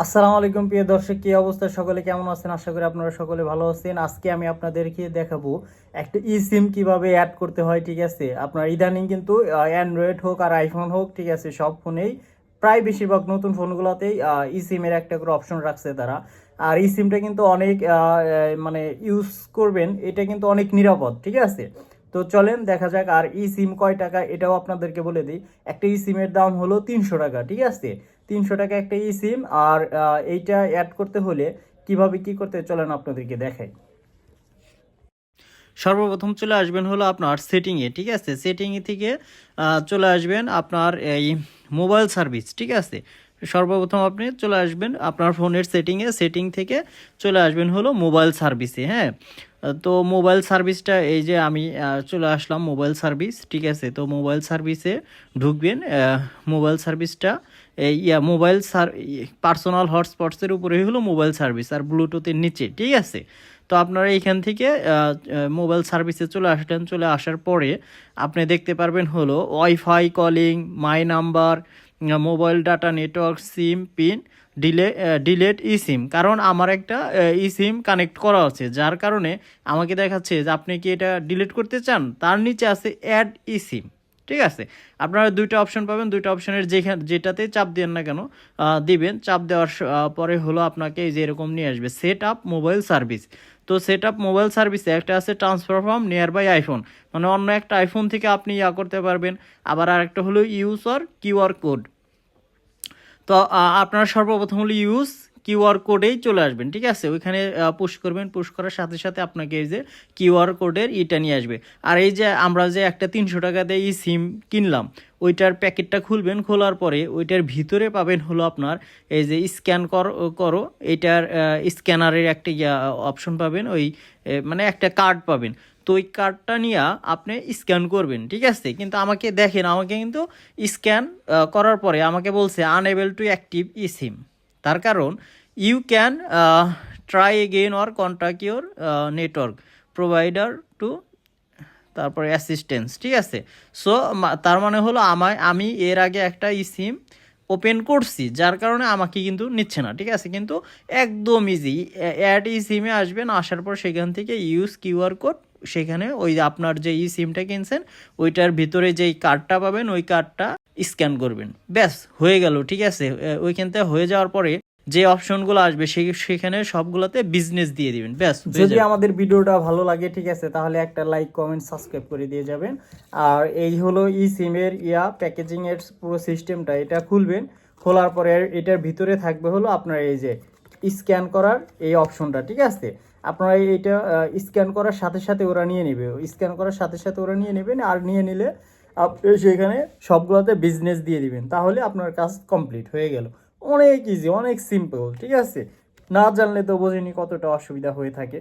আসসালামু আলাইকুম প্রিয় দর্শক, কি অবস্থা? সকলে কেমন আছেন? আশা করি আপনারা সকলে ভালো আছেন। আজকে আমি আপনাদেরকে দেখাবো একটা ই সিম কিভাবে অ্যাড করতে হয়। ঠিক আছে, আপনার ইদানিং কিন্তু অ্যান্ড্রয়েড হোক আর আইফোন হোক, ঠিক আছে, সব ফোনেই প্রায় বেশিরভাগ নতুন ফোনগুলোতেই ই সিমের একটা করে অপশন রাখছে তারা। আর ই সিমটা কিন্তু অনেক মানে ইউজ করবেন, এটা কিন্তু অনেক নিরাপদ। ঠিক আছে, তো চলেন দেখা যাক। আর ই সিম কয় টাকা এটাও আপনাদেরকে বলে দিই। একটা ই সিমের দাম হলো 300 টাকা। ঠিক আছে, 300 টাকা একটা ই সিম। আর এইটা অ্যাড করতে হলে কিভাবে কি করতে চলেন আপনাদেরকে দেখাই। সর্বপ্রথম চলে আসবেন হলো আপনার সেটিংয়ে। ঠিক আছে, সেটিংয়ে থেকে চলে আসবেন আপনার এই মোবাইল সার্ভিস। ঠিক আছে, সর্বপ্রথম আপনি চলে আসবেন আপনার ফোনের সেটিংয়ে, সেটিং থেকে চলে আসবেন হলো মোবাইল সার্ভিসে। হ্যাঁ, তো মোবাইল সার্ভিসটা এই যে আমি চলে আসলাম মোবাইল সার্ভিস। ঠিক আছে, তো মোবাইল সার্ভিসে ঢুকবেন। মোবাইল সার্ভিসটা এই মোবাইল পার্সোনাল হটস্পটসের উপরেই হলো মোবাইল সার্ভিস আর ব্লুটুথের নিচে। ঠিক আছে, তো আপনারা এইখান থেকে মোবাইল সার্ভিসে চলে আসলেন। চলে আসার পরে আপনি দেখতে পারবেন হলো wifi, calling, my number, mobile data, network, SIM PIN, delete e SIM. কারণ আমার একটা ই সিম কানেক্ট করা আছে, যার কারণে আমাকে দেখাচ্ছে যে আপনি কি এটা ডিলিট করতে চান। তার নিচে আছে অ্যাড ই সিম। ঠিক আছে, আপনারা দুইটা অপশন পাবেন, দুইটা অপশনের যেটাতে চাপ দেন না কেন দিবেন। চাপ দেওয়ার পরে হলো আপনাকে এই যে এরকম নিয়ে আসবে সেট আপ মোবাইল সার্ভিস। তো সেট আপ মোবাইল সার্ভিসে একটা আছে transfer from nearby iPhone, মানে অন্য একটা আইফোন থেকে আপনি করতে পারবেন। আবার আরেকটা হলো ইউজ অর কিউআর কোড। তো আপনারা সর্বপ্রথম হলো ইউজ কিউআর কোডেই চলে আসবেন। ঠিক আছে, ওইখানে পুশ করবেন। পুশ করার সাথে সাথে আপনাকে এই যে কিউআর কোডের ইটা নিয়ে আসবে। আর এই যে আমরা যে একটা 300 টাকা দিয়ে এই সিম কিনলাম, ওইটার প্যাকেটটা খুলবেন। খোলার পরে ওইটার ভিতরে পাবেন হলো আপনার এই যে স্ক্যান করো, এইটার স্ক্যানারের একটা অপশন পাবেন। ওই মানে একটা কার্ড পাবেন। তো ওই কার্ডটা নিয়ে আপনি স্ক্যান করবেন। ঠিক আছে, কিন্তু আমাকে দেখেন, আমাকে কিন্তু স্ক্যান করার পরে আমাকে বলছে unable to active e SIM. তার কারণ you can try again or contact your network provider to, তারপরে অ্যাসিস্ট্যান্স। ঠিক আছে, সো তার মানে হলো আমি এর আগে একটা ই সিম ওপেন করছি, যার কারণে আমাকে কিন্তু নিচ্ছে না। ঠিক আছে, কিন্তু একদম ইজি। অ্যাড ই সিমে আসবেন, আসার পর সেখান থেকে ইউজ কিউআর কোড, সেখানে ওই আপনার যে ই সিমটা কিনছেন ওইটার ভিতরে যেই কার্ডটা পাবেন ওই কার্ডটা স্ক্যান করবেন। ব্যাস হয়ে গেল। ঠিক আছে, ওইখান থেকে হয়ে যাওয়ার পরে যে অপশনগুলো আসবে সেখানে সবগুলোতে বিজনেস দিয়ে দিবেন। ব্যাস, যদি আমাদের ভিডিওটা ভালো লাগে, ঠিক আছে, তাহলে একটা লাইক, কমেন্ট, সাবস্ক্রাইব করে দিয়ে যাবেন। আর এই হলো ই সিমের প্যাকেজিং এর পুরো সিস্টেমটা। এটা খুলবেন, খোলার পরে এটার ভিতরে থাকবে হলো আপনার এই যে স্ক্যান করার এই অপশনটা। ঠিক আছে, আপনারা এইটা স্ক্যান করার সাথে সাথে ওরা নিয়ে নেবে। স্ক্যান করার সাথে সাথে ওরা নিয়ে নেবেন। আর নিয়ে নিলে আপনি সেখানে সবগুলোতে বিজনেস দিয়ে দিবেন, তাহলে আপনার কাজ কমপ্লিট হয়ে গেল। অনেক ইজি, অনেক সিম্পল। ঠিক আছে, না জানলে তো বোঝেনি কতটা অসুবিধা হয়ে থাকে।